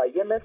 IMF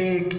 1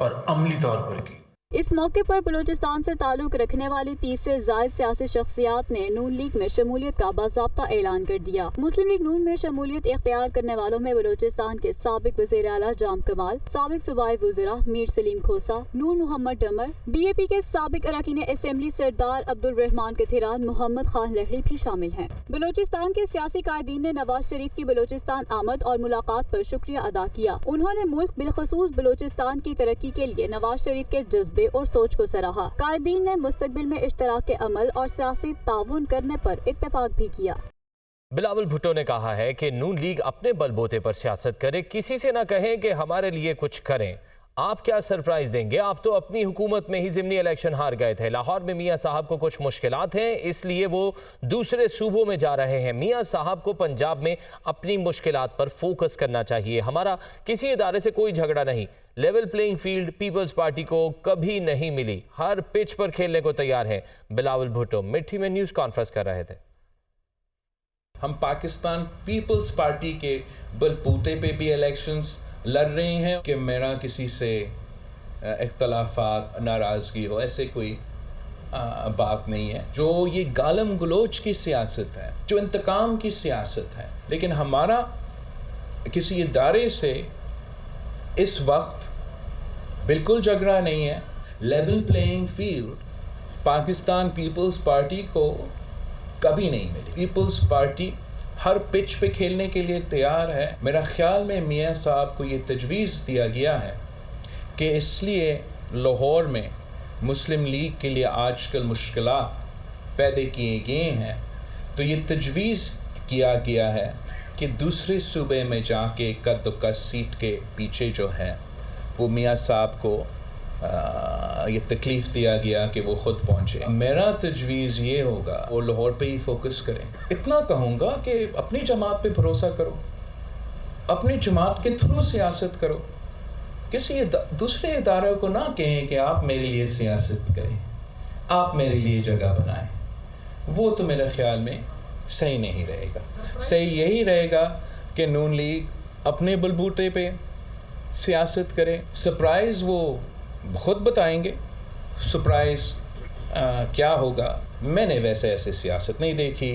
اور عملی طور پر کی۔ اس موقع پر بلوچستان سے تعلق رکھنے والی 30 سے زائد سیاسی شخصیات نے نون لیگ میں شمولیت کا باضابطہ اعلان کر دیا۔ مسلم لیگ نون میں شمولیت اختیار کرنے والوں میں بلوچستان کے سابق وزیر اعلیٰ جام کمال، سابق صوبائی وزراء میر سلیم کھوسا، نور محمد ڈمر، بی اے پی کے سابق اراکین اسمبلی سردار عبدالرحمان کتھیران، محمد خان لہڑی بھی شامل ہیں۔ بلوچستان کے سیاسی قائدین نے نواز شریف کی بلوچستان آمد اور ملاقات پر شکریہ ادا کیا۔ انہوں نے ملک بالخصوص بلوچستان کی ترقی کے لیے نواز شریف کے جذبے اور سوچ کو سراہا۔ قائدین نے مستقبل میں اشتراک عمل اور سیاسی تعاون کرنے پر اتفاق بھی کیا۔ بلاول بھٹو نے کہا ہے کہ نون لیگ اپنے بل بوتے پر سیاست کرے، کسی سے نہ کہیں کہ ہمارے لیے کچھ کریں۔ آپ کیا سرپرائز دیں گے؟ آپ تو اپنی حکومت میں ہی ضمنی الیکشن ہار گئے تھے۔ لاہور میں میاں صاحب کو کچھ مشکلات ہیں، اس لیے وہ دوسرے صوبوں میں جا رہے ہیں۔ میاں صاحب کو پنجاب میں اپنی مشکلات پر فوکس کرنا چاہیے۔ ہمارا کسی ادارے سے کوئی جھگڑا نہیں۔ Level playing field Peoples Party کو کبھی نہیں ملی، ہر پچ پر کھیلنے کو تیار ہے۔ بلاول بھٹو مٹھی میں نیوز کانفرنس کر رہے تھے۔ ہم پاکستان پیپلز پارٹی کے بلبوتے پہ بھی الیکشنز لڑ رہے ہیں کہ میرا کسی سے اختلافات ناراضگی ہو، ایسے کوئی بات نہیں ہے۔ جو یہ گالم گلوچ کی سیاست ہے، جو انتقام کی سیاست ہے، لیکن ہمارا کسی ادارے سے اس وقت بالکل جھگڑا نہیں ہے۔ Level playing field Pakistan Peoples Party کو کبھی نہیں ملی۔ پیپلز پارٹی ہر پچ پہ کھیلنے کے لیے تیار ہے۔ میرا خیال میں میاں صاحب کو یہ تجویز دیا گیا ہے کہ اس لیے لاہور میں مسلم لیگ کے لیے آج کل مشکلات پیدا کیے گئے ہیں، تو یہ تجویز کیا گیا ہے کہ دوسرے صوبے میں جا کے قد و کس سیٹ کے پیچھے جو ہے وہ میاں صاحب کو یہ تکلیف دیا گیا کہ وہ خود پہنچے۔ میرا تجویز یہ ہوگا وہ لاہور پہ ہی فوکس کریں۔ اتنا کہوں گا کہ اپنی جماعت پہ بھروسہ کرو، اپنی جماعت کے تھرو سیاست کرو۔ کسی دوسرے ادارے کو نہ کہیں کہ آپ میرے لیے سیاست کریں، آپ میرے لیے جگہ بنائیں۔ وہ تو میرے خیال میں صحیح نہیں رہے گا۔ صحیح یہی رہے گا کہ نون لیگ اپنے بلبوتے پہ سیاست کرے۔ سرپرائز وہ خود بتائیں گے، سرپرائز کیا ہوگا۔ میں نے ویسے ایسے سیاست نہیں دیکھی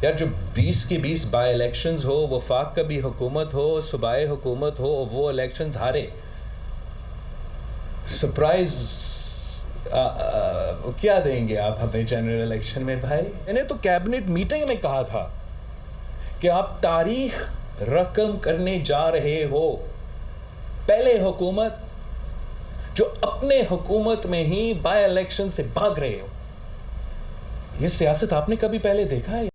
یار، جو 20 کے 20 بائی الیکشنز ہو، وفاق کا بھی حکومت ہو، صوبائی حکومت ہو، وہ الیکشنز ہارے۔ سرپرائز کیا دیں گے آپ ہمیں جنرل الیکشن میں؟ بھائی میں نے تو کیبنٹ میٹنگ میں کہا تھا کہ آپ تاریخ رقم کرنے جا رہے ہو۔ پہلے حکومت جو اپنے حکومت میں ہی بائی الیکشن سے بھاگ رہے ہو، یہ سیاست آپ نے کبھی پہلے دیکھا ہے؟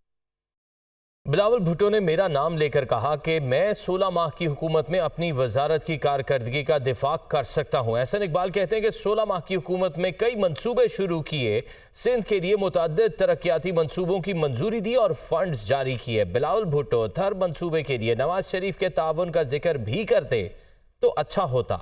بلاول بھٹو نے میرا نام لے کر کہا کہ میں 16 ماہ کی حکومت میں اپنی وزارت کی کارکردگی کا دفاع کر سکتا ہوں۔ احسن اقبال کہتے ہیں کہ 16 ماہ کی حکومت میں کئی منصوبے شروع کیے، سندھ کے لیے متعدد ترقیاتی منصوبوں کی منظوری دی اور فنڈز جاری کیے۔ بلاول بھٹو تھر منصوبے کے لیے نواز شریف کے تعاون کا ذکر بھی کرتے تو اچھا ہوتا۔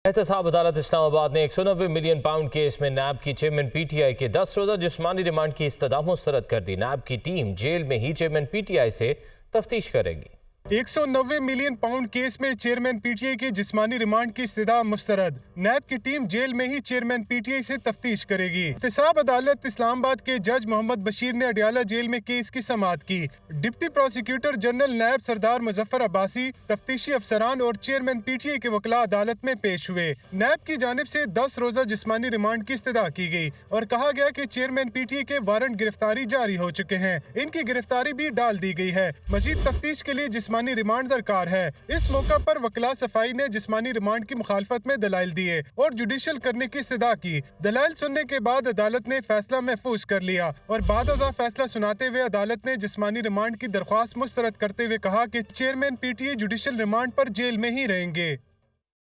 احتساب عدالت اسلام آباد نے 190 ملین پاؤنڈ کیس میں نیب کی چیئرمین پی ٹی آئی کے 10 روزہ جسمانی ریمانڈ کی استدعا مسترد کر دی۔ نیب کی ٹیم جیل میں ہی چیئرمین پی ٹی آئی سے تفتیش کرے گی۔ 190 ملین پاؤنڈ کیس میں چیئرمین پی ٹی آئی کے جسمانی ریمانڈ کی استدعا مسترد۔ نیب کی ٹیم جیل میں ہی چیئرمین پی ٹی آئی سے تفتیش کرے گی۔ احتساب عدالت اسلام آباد کے جج محمد بشیر نے اڈیالہ جیل میں کیس کی سماعت کی۔ ڈپٹی پروسیکیوٹر جنرل نیب سردار مظفر عباسی، تفتیشی افسران اور چیئرمین پی ٹی آئی کے وکلاء عدالت میں پیش ہوئے۔ نیب کی جانب سے 10 روزہ جسمانی ریمانڈ کی استدعا کی گئی اور کہا گیا کہ چیئرمین پی ٹی آئی کے وارنٹ گرفتاری جاری ہو چکے ہیں، ان کی گرفتاری بھی ڈال دی گئی ہے۔ مزید تفتیش کے لیے جسمانی ریمانڈ درکار ہے۔ اس موقع پر وکلاء صفائی نے جسمانی ریمانڈ کی مخالفت میں دلائل دیے اور جوڈیشل کرنے کی استدعا کی۔ دلائل سننے کے بعد عدالت نے فیصلہ محفوظ کر لیا اور بعد ازاں فیصلہ سناتے ہوئے عدالت نے جسمانی ریمانڈ کی درخواست مسترد کرتے ہوئے کہا کہ chairman P T I judicial remand پر جیل میں ہی رہیں گے۔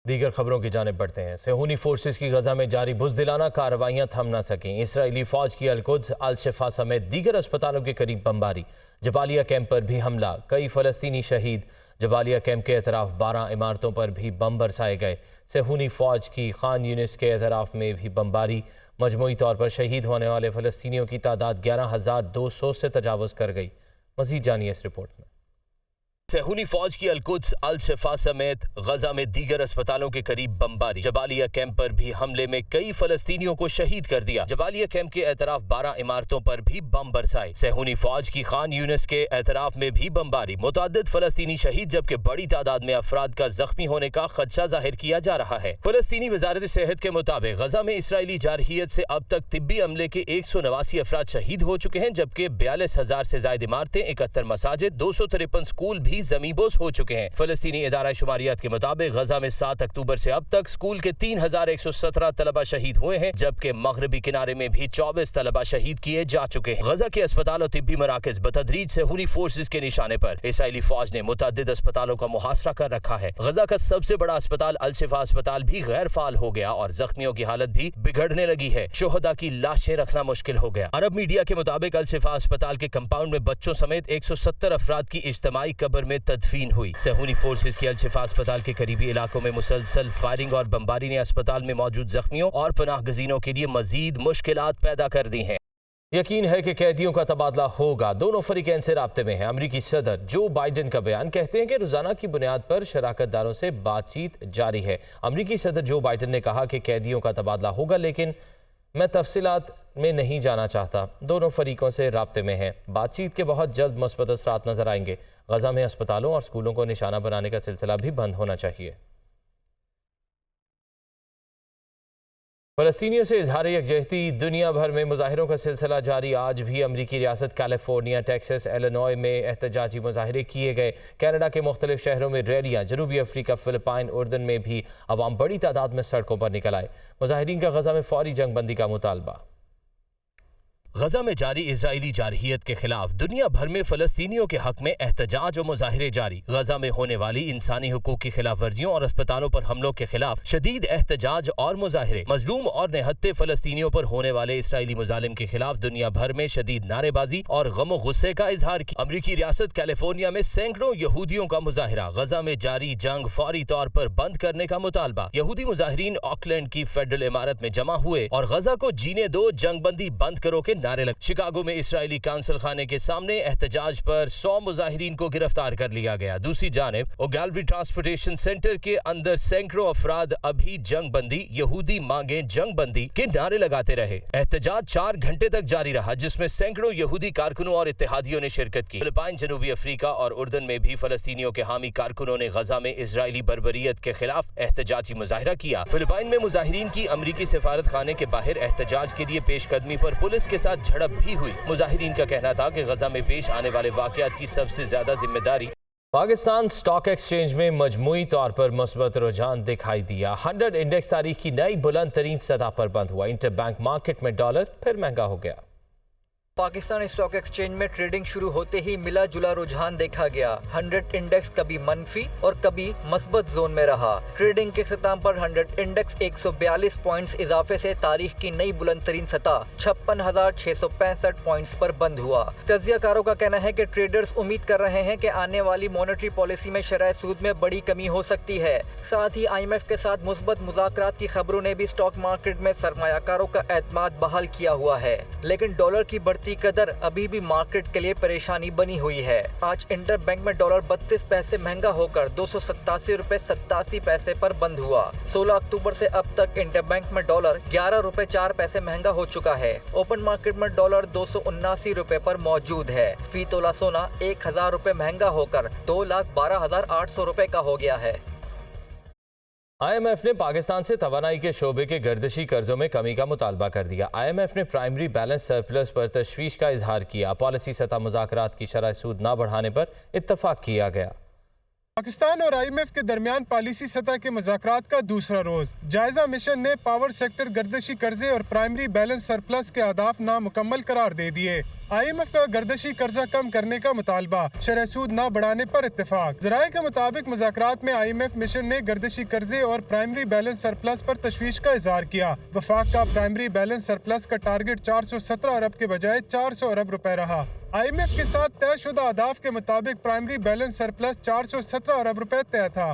دیگر خبروں کی جانب بڑھتے ہیں۔ صہیونی فورسز کی غزہ میں جاری بزدلانہ کارروائیاں تھم نہ سکیں۔ اسرائیلی فوج کی القدس، الشفا سمیت دیگر اسپتالوں کے قریب بمباری۔ جبالیہ کیمپ پر بھی حملہ، کئی فلسطینی شہید۔ جبالیہ کیمپ کے اطراف 12 عمارتوں پر بھی بم برسائے گئے۔ صہیونی فوج کی خان یونس کے اطراف میں بھی بمباری۔ مجموعی طور پر شہید ہونے والے فلسطینیوں کی تعداد 11,200 سے تجاوز کر گئی۔ مزید جانیے اس رپورٹ میں۔ صہیونی فوج کی القدس الشفا سمیت غزہ میں دیگر اسپتالوں کے قریب بمباری، جبالیہ کیمپ پر بھی حملے میں کئی فلسطینیوں کو شہید کر دیا۔ جبالیہ کیمپ کے اطراف 12 عمارتوں پر بھی بم برسائے۔ صہیونی فوج کی خان یونس کے اطراف میں بھی بمباری، متعدد فلسطینی شہید جبکہ بڑی تعداد میں افراد کا زخمی ہونے کا خدشہ ظاہر کیا جا رہا ہے۔ فلسطینی وزارت صحت کے مطابق غزہ میں اسرائیلی جارحیت سے اب تک طبی عملے کے 189 افراد شہید ہو چکے ہیں، جبکہ 42,000 سے زائد عمارتیں، 71 مساجد، 253 اسکول بھی زمین بوس ہو چکے ہیں۔ فلسطینی ادارہ شماریات کے مطابق غزہ میں 7 اکتوبر سے اب تک اسکول کے 3,117 طلبہ شہید ہوئے ہیں، جبکہ مغربی کنارے میں بھی 24 طلبہ شہید کیے جا چکے ہیں۔ غزہ کے اسپتال اور طبی مراکز بتدریج صہیونی فورسز کے نشانے پر۔ اسرائیلی فوج نے متعدد اسپتالوں کا محاصرہ کر رکھا ہے۔ غزہ کا سب سے بڑا اسپتال الشفا اسپتال بھی غیر فعال ہو گیا اور زخمیوں کی حالت بھی بگڑنے لگی ہے۔ شہداء کی لاشیں رکھنا مشکل ہو گیا۔ عرب میڈیا کے مطابق الشفا اسپتال کے کمپاؤنڈ میں بچوں سمیت 170 افراد کی اجتماعی قبر میں تدفین ہوئی۔ صہیونی فورسز کی الشفا اسپتال کے قریبی علاقوں میں مسلسل فائرنگ اور بمباری نے اسپتال میں موجود زخمیوں اور پناہ گزینوں کے لیے مزید مشکلات پیدا کر دی ہیں۔ یقین ہے کہ قیدیوں کا تبادلہ ہوگا، دونوں فریقین سے رابطے میں ہیں۔ امریکی صدر جو بائیڈن کا بیان، کہتے ہیں کہ روزانہ کی بنیاد پر شراکت داروں سے بات چیت جاری ہے۔ امریکی صدر جو بائیڈن نے کہا کہ قیدیوں کا تبادلہ ہوگا، لیکن میں تفصیلات میں نہیں جانا چاہتا۔ دونوں فریقوں سے رابطے میں ہیں، بات چیت کے بہت جلد مثبت اثرات نظر آئیں گے۔ غزہ میں اسپتالوں اور اسکولوں کو نشانہ بنانے کا سلسلہ بھی بند ہونا چاہیے۔ فلسطینیوں سے اظہار یکجہتی، دنیا بھر میں مظاہروں کا سلسلہ جاری۔ آج بھی امریکی ریاست کیلیفورنیا، ٹیکساس، ایلینوائے میں احتجاجی مظاہرے کیے گئے۔ کینیڈا کے مختلف شہروں میں ریلیاں، جنوبی افریقہ، فلپائن، اردن میں بھی عوام بڑی تعداد میں سڑکوں پر نکل آئے۔ مظاہرین کا غزہ میں فوری جنگ بندی کا مطالبہ۔ غزہ میں جاری اسرائیلی جارحیت کے خلاف دنیا بھر میں فلسطینیوں کے حق میں احتجاج و مظاہرے جاری۔ غزہ میں ہونے والی انسانی حقوق کی خلاف ورزیوں اور اسپتالوں پر حملوں کے خلاف شدید احتجاج اور مظاہرے۔ مظلوم اور نہتے فلسطینیوں پر ہونے والے اسرائیلی مظالم کے خلاف دنیا بھر میں شدید نعرے بازی اور غم و غصے کا اظہار کیا۔ امریکی ریاست کیلیفورنیا میں سینکڑوں یہودیوں کا مظاہرہ، غزہ میں جاری جنگ فوری طور پر بند کرنے کا مطالبہ۔ یہودی مظاہرین آکلینڈ کی فیڈرل عمارت میں جمع ہوئے اور غزہ کو جینے دو، جنگ بندی بند کرو کے نعرے لگے۔ شکاگو میں اسرائیلی کونسل خانے کے سامنے احتجاج پر 100 مظاہرین کو گرفتار کر لیا گیا۔ دوسری جانب اوگیلوی ٹرانسپورٹیشن سینٹر کے اندر سینکڑوں افراد ابھی جنگ بندی، یہودی مانگیں جنگ بندی کے نعرے لگاتے رہے۔ احتجاج 4 گھنٹے تک جاری رہا، جس میں سینکڑوں یہودی کارکنوں اور اتحادیوں نے شرکت کی۔ فلپائن، جنوبی افریقہ اور اردن میں بھی فلسطینیوں کے حامی کارکنوں نے غزہ میں اسرائیلی بربریت کے خلاف احتجاجی مظاہرہ کیا۔ فلپائن میں مظاہرین کی امریکی سفارت خانے کے باہر احتجاج کے لیے پیش قدمی پر پولیس کے ساتھ جھڑپ بھی ہوئی۔ مظاہرین کا کہنا تھا کہ غزہ میں پیش آنے والے واقعات کی سب سے زیادہ ذمہ داری۔ پاکستان سٹاک ایکسچینج میں مجموعی طور پر مثبت رجحان دکھائی دیا۔ 100 انڈیکس تاریخ کی نئی بلند ترین سطح پر بند ہوا۔ انٹر بینک مارکیٹ میں ڈالر پھر مہنگا ہو گیا۔ پاکستان اسٹاک ایکسچینج میں ٹریڈنگ شروع ہوتے ہی ملا جلا رجحان دیکھا گیا۔ 100 انڈیکس کبھی منفی اور کبھی مثبت زون میں رہا۔ ٹریڈنگ کے اختتام پر 100 انڈیکس 142 پوائنٹس اضافے سے تاریخ کی نئی بلند ترین سطح 56,665 پوائنٹس پر بند ہوا۔ تجزیہ کاروں کا کہنا ہے کہ ٹریڈرز امید کر رہے ہیں کہ آنے والی مانیٹری پالیسی میں شرح سود میں بڑی کمی ہو سکتی ہے۔ ساتھ ہی IMF کے ساتھ مثبت مذاکرات کی خبروں نے بھی اسٹاک مارکیٹ میں سرمایہ کاروں کا اعتماد بحال کیا ہوا ہے، لیکن ڈالر کی بڑھتی قدر ابھی بھی مارکیٹ کے لیے پریشانی بنی ہوئی ہے۔ آج انٹر بینک میں ڈالر 32 پیسے مہنگا ہو کر 287 روپے 87 پیسے پر بند ہوا۔ 16 اکتوبر سے اب تک انٹر بینک میں ڈالر 11 روپے 4 پیسے مہنگا ہو چکا ہے۔ اوپن مارکیٹ میں ڈالر 279 روپے پر موجود ہے۔ فی تولہ سونا 1000 روپے مہنگا ہو کر 2,12,800 روپے کا ہو گیا ہے۔ IMF نے پاکستان سے توانائی کے شعبے کے گردشی قرضوں میں کمی کا مطالبہ کر دیا۔ IMF نے پرائمری بیلنس سرپلس پر تشویش کا اظہار کیا۔ پالیسی سطح مذاکرات کی شرح سود نہ بڑھانے پر اتفاق کیا گیا۔ پاکستان اور IMF کے درمیان پالیسی سطح کے مذاکرات کا دوسرا روز۔ جائزہ مشن نے پاور سیکٹر گردشی قرضے اور پرائمری بیلنس سرپلس کے اہداف نامکمل قرار دے دیے۔ IMF کا گردشی قرضہ کم کرنے کا مطالبہ، شرح سود نہ بڑھانے پر اتفاق۔ ذرائع کے مطابق مذاکرات میں IMF مشن نے گردشی قرضے اور پرائمری بیلنس سرپلس پر تشویش کا اظہار کیا۔ وفاق کا پرائمری بیلنس سرپلس کا ٹارگٹ 417 ارب کے بجائے 400 ارب روپے رہا۔ IMF کے ساتھ طے شدہ اہداف کے مطابق پرائمری بیلنس سرپلس 417 ارب روپے طے تھا۔